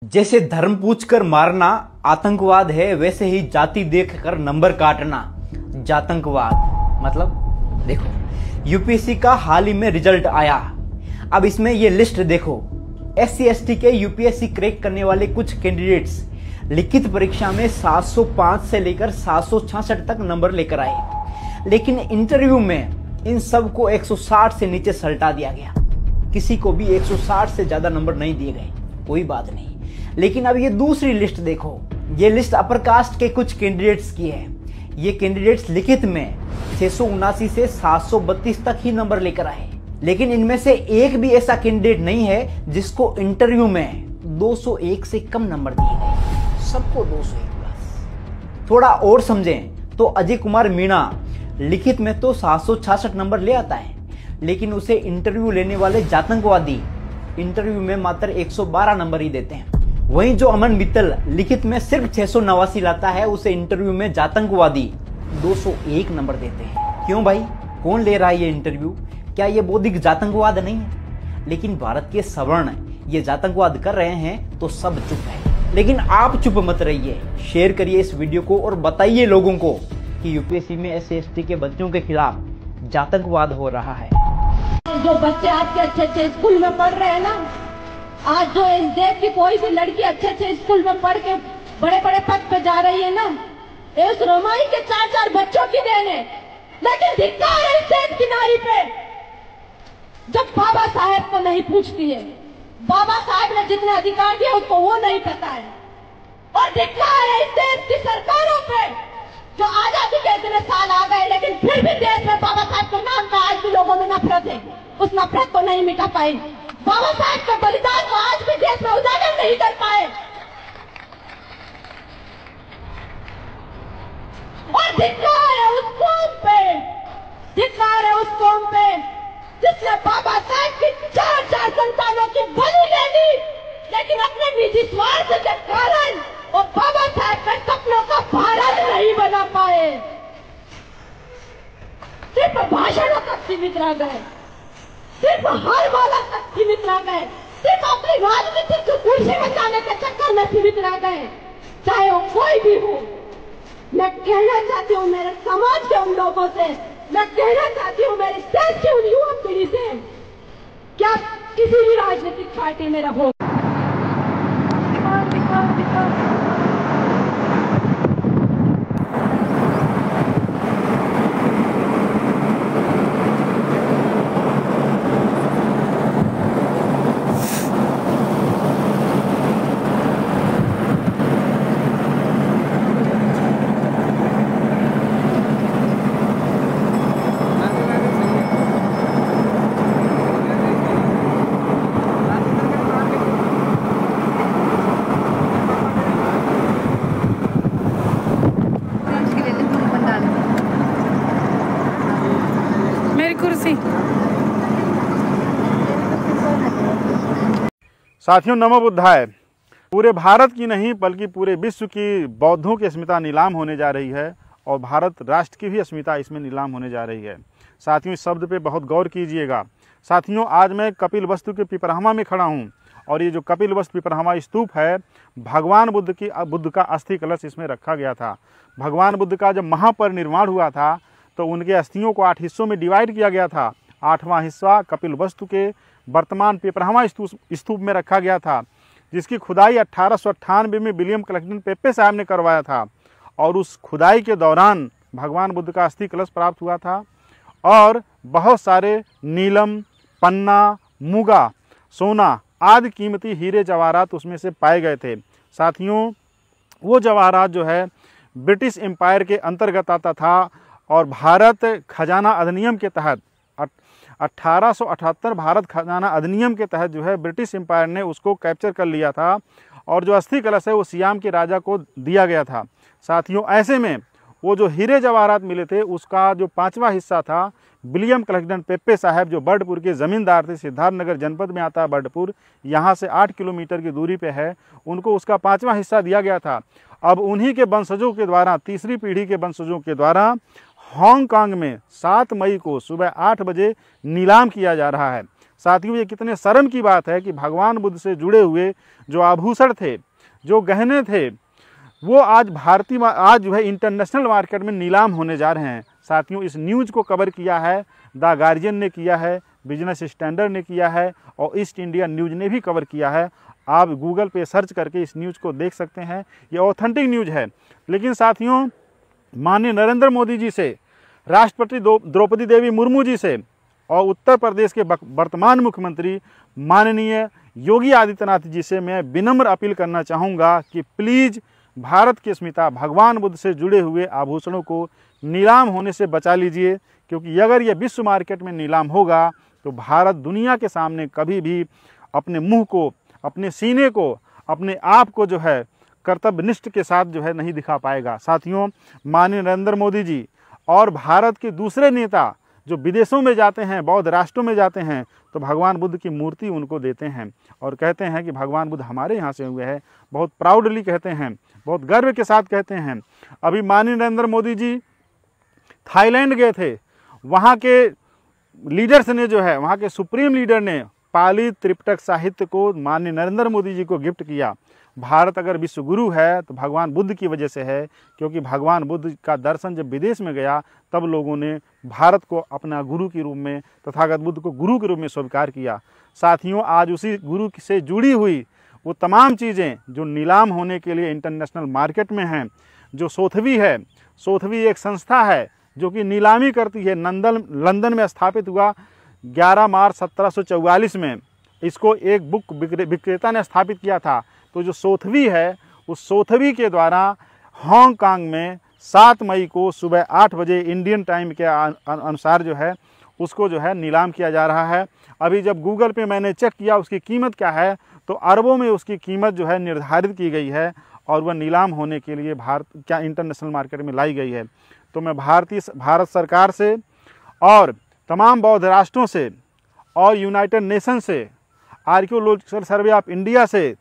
जैसे धर्म पूछकर मारना आतंकवाद है, वैसे ही जाति देखकर नंबर काटना जातंकवाद। मतलब देखो, यूपीएससी का हाल ही में रिजल्ट आया। अब इसमें ये लिस्ट देखो, SC ST के यूपीएससी क्रैक करने वाले कुछ कैंडिडेट्स लिखित परीक्षा में 705 से लेकर 766 तक नंबर लेकर आए, लेकिन इंटरव्यू में इन सब को 160 से नीचे सल्टा दिया गया। किसी को भी 160 से ज्यादा नंबर नहीं दिए गए, कोई बात नहीं। लेकिन अब ये दूसरी लिस्ट देखो, ये लिस्ट अपर कास्ट के कुछ कैंडिडेट्स की है। ये कैंडिडेट्स लिखित में 679 से 732 तक ही नंबर लेकर आए, लेकिन इनमें से एक भी ऐसा कैंडिडेट नहीं है जिसको इंटरव्यू में 201 से कम नंबर दिए गए। सबको 201 प्लस। थोड़ा और समझें तो अजय कुमार मीणा लिखित में तो 766 नंबर ले आता है, लेकिन उसे इंटरव्यू लेने वाले जातंकवादी इंटरव्यू में मात्र 112 नंबर ही देते हैं। वहीं जो अमन मित्तल लिखित में सिर्फ 689 लाता है, उसे इंटरव्यू में जातंकवादी 201 नंबर देते हैं। क्यों भाई, कौन ले रहा है ये इंटरव्यू? क्या ये बौद्धिक जातंकवाद नहीं है? लेकिन भारत के सवर्ण ये जातंकवाद कर रहे हैं तो सब चुप है। लेकिन आप चुप मत रहिए, शेयर करिए इस वीडियो को और बताइए लोगों को कि यूपीएससी में SC ST के बच्चों के खिलाफ जातंकवाद हो रहा है। जो बच्चे आज के अच्छे स्कूल में पढ़ रहे हैं ना, आज जो इस देश की कोई भी लड़की अच्छे स्कूल में पढ़ के बड़े बड़े पद पे जा रही है ना, इस रोमाई के 4 बच्चों की देन है। लेकिन धिक्कार है इस देश की नारी पे जब बाबा साहेब को नहीं पूछती है। बाबा साहेब ने जितने अधिकार दिए उसको वो नहीं पता है। और धिक्कार है इस देश की सरकारों पे जो आजादी के इतने साल आ गए, लेकिन फिर भी देश में बाबा साहेब के नाम का आज भी लोगों में नफरत है। उस नफरत को नहीं मिटा पाए। बाबा साहेब के बलिदान को आज भी देश में उजागर नहीं कर पाए। और धिक्कार है उस कौम पे, धिक्कार है उस कौम पे जिसने बाबा साहेब की 4 संतानों की बलि ले ली, लेकिन अपने निजी स्वार्थ के कारण वो बाबा साहेब के सपनों का भारत नहीं बना पाए। सिर्फ भाषणों तक सीमित रह गए, सिर्फ हर वाला तक सीमित रह गए, सिर्फ अपनी राजनीतिक कुर्सी बचाने के चक्कर में सीमित रह गए, चाहे वो कोई भी हो। मैं कहना चाहती हूँ मेरे समाज के उन लोगों से, मैं कहना चाहती हूँ मेरे देश की उन युवा पीढ़ी से, क्या किसी भी राजनीतिक पार्टी में रहो। साथियों, नमो बुद्धाय। पूरे भारत की नहीं बल्कि पूरे विश्व की बौद्धों की अस्मिता नीलाम होने जा रही है और भारत राष्ट्र की भी अस्मिता इसमें नीलाम होने जा रही है। साथियों, इस शब्द पे बहुत गौर कीजिएगा। साथियों, आज मैं कपिल वस्तु के पिपरहमा में खड़ा हूँ और ये जो कपिल वस्तु पिपरहमा स्तूप है, भगवान बुद्ध का अस्थि कलश इसमें रखा गया था। भगवान बुद्ध का जब महापरिनिर्वाण हुआ था तो उनके अस्थियों को 8 हिस्सों में डिवाइड किया गया था। 8वां हिस्सा कपिल वस्तु के वर्तमान पिपरहमा स्तूप में रखा गया था, जिसकी खुदाई 1898 में विलियम क्लैक्टन पेप्पे साहब ने करवाया था। और उस खुदाई के दौरान भगवान बुद्ध का अस्थि कलश प्राप्त हुआ था और बहुत सारे नीलम, पन्ना, मूंगा, सोना आदि कीमती हीरे जवाहरात उसमें से पाए गए थे। साथियों, वो जवाहरात जो है ब्रिटिश एम्पायर के अंतर्गत आता था और भारत खजाना अधिनियम के तहत 1878 भारत खजाना अधिनियम के तहत जो है ब्रिटिश एम्पायर ने उसको कैप्चर कर लिया था और जो अस्थि कलश है वो सियाम के राजा को दिया गया था। साथियों, ऐसे में वो जो हीरे जवाहरात मिले थे उसका जो 5वां हिस्सा था, विलियम क्लैक्टन पेप्पे साहब जो बर्डपुर के ज़मींदार थे, सिद्धार्थनगर जनपद में आता है बर्डपुर, यहाँ से 8 किलोमीटर की दूरी पे है, उनको उसका 5वां हिस्सा दिया गया था। अब उन्हीं के वंशजों के द्वारा, तीसरी पीढ़ी के वंशजों के द्वारा हांगकांग में 7 मई को सुबह 8 बजे नीलाम किया जा रहा है। साथियों ये कितने शर्म की बात है कि भगवान बुद्ध से जुड़े हुए जो आभूषण थे, जो गहने थे, वो आज जो है इंटरनेशनल मार्केट में नीलाम होने जा रहे हैं। साथियों इस न्यूज़ को कवर किया है द गार्जियन ने किया है, बिजनेस स्टैंडर्ड ने किया है और ईस्ट इंडिया न्यूज़ ने भी कवर किया है। आप गूगल पे सर्च करके इस न्यूज़ को देख सकते हैं, ये ऑथेंटिक न्यूज़ है। लेकिन साथियों माननीय नरेंद्र मोदी जी से, राष्ट्रपति द्रौपदी देवी मुर्मू जी से और उत्तर प्रदेश के वर्तमान मुख्यमंत्री माननीय योगी आदित्यनाथ जी से मैं विनम्र अपील करना चाहूँगा कि प्लीज़ भारत की अस्मिता, भगवान बुद्ध से जुड़े हुए आभूषणों को नीलाम होने से बचा लीजिए, क्योंकि अगर यह विश्व मार्केट में नीलाम होगा तो भारत दुनिया के सामने कभी भी अपने मुंह को, अपने सीने को, अपने आप को जो है कर्तव्यनिष्ठ के साथ जो है नहीं दिखा पाएगा। साथियों माननीय नरेंद्र मोदी जी और भारत के दूसरे नेता जो विदेशों में जाते हैं, बौद्ध राष्ट्रों में जाते हैं, तो भगवान बुद्ध की मूर्ति उनको देते हैं और कहते हैं कि भगवान बुद्ध हमारे यहाँ से हुए हैं। बहुत प्राउडली कहते हैं, बहुत गर्व के साथ कहते हैं। अभी माननीय नरेंद्र मोदी जी थाईलैंड गए थे, वहाँ के लीडर्स ने जो है, वहाँ के सुप्रीम लीडर ने पाली त्रिपिटक साहित्य को माननीय नरेंद्र मोदी जी को गिफ्ट किया। भारत अगर विश्व गुरु है तो भगवान बुद्ध की वजह से है, क्योंकि भगवान बुद्ध का दर्शन जब विदेश में गया तब लोगों ने भारत को अपना गुरु के रूप में, तथागत बुद्ध को गुरु के रूप में स्वीकार किया। साथियों आज उसी गुरु से जुड़ी हुई वो तमाम चीज़ें जो नीलाम होने के लिए इंटरनेशनल मार्केट में हैं, जो सोथवी है, सोथवी एक संस्था है जो कि नीलामी करती है, लंदन में स्थापित हुआ 11 मार्च 1744 में। इसको एक बुक विक्रेता ने स्थापित किया था। तो जो सोथवी है, उस सोथवी के द्वारा हांगकांग में 7 मई को सुबह 8 बजे इंडियन टाइम के अनुसार जो है उसको जो है नीलाम किया जा रहा है। अभी जब गूगल पे मैंने चेक किया उसकी कीमत क्या है, तो अरबों में उसकी कीमत जो है निर्धारित की गई है और वह नीलाम होने के लिए इंटरनेशनल मार्केट में लाई गई है। तो मैं भारत सरकार से और तमाम बौद्ध राष्ट्रों से और यूनाइटेड नेशन से, आर्कियोलॉजिकल सर्वे ऑफ इंडिया से,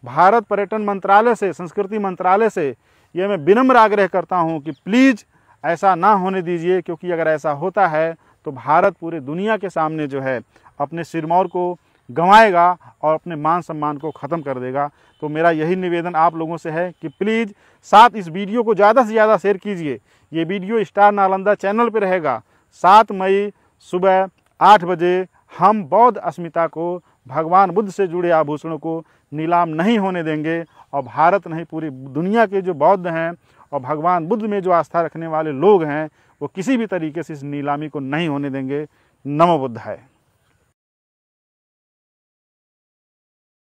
भारत पर्यटन मंत्रालय से, संस्कृति मंत्रालय से ये मैं विनम्र आग्रह करता हूँ कि प्लीज़ ऐसा ना होने दीजिए, क्योंकि अगर ऐसा होता है तो भारत पूरे दुनिया के सामने जो है अपने सिरमौर को गंवाएगा और अपने मान सम्मान को ख़त्म कर देगा। तो मेरा यही निवेदन आप लोगों से है कि प्लीज़ साथ इस वीडियो को ज़्यादा से ज़्यादा शेयर कीजिए। ये वीडियो स्टार नालंदा चैनल पर रहेगा। 7 मई सुबह 8 बजे हम बौद्ध अस्मिता को, भगवान बुद्ध से जुड़े आभूषणों को नीलाम नहीं होने देंगे और भारत नहीं पूरी दुनिया के जो बौद्ध हैं और भगवान बुद्ध में जो आस्था रखने वाले लोग हैं वो किसी भी तरीके से इस नीलामी को नहीं होने देंगे। नमो बुद्धाय।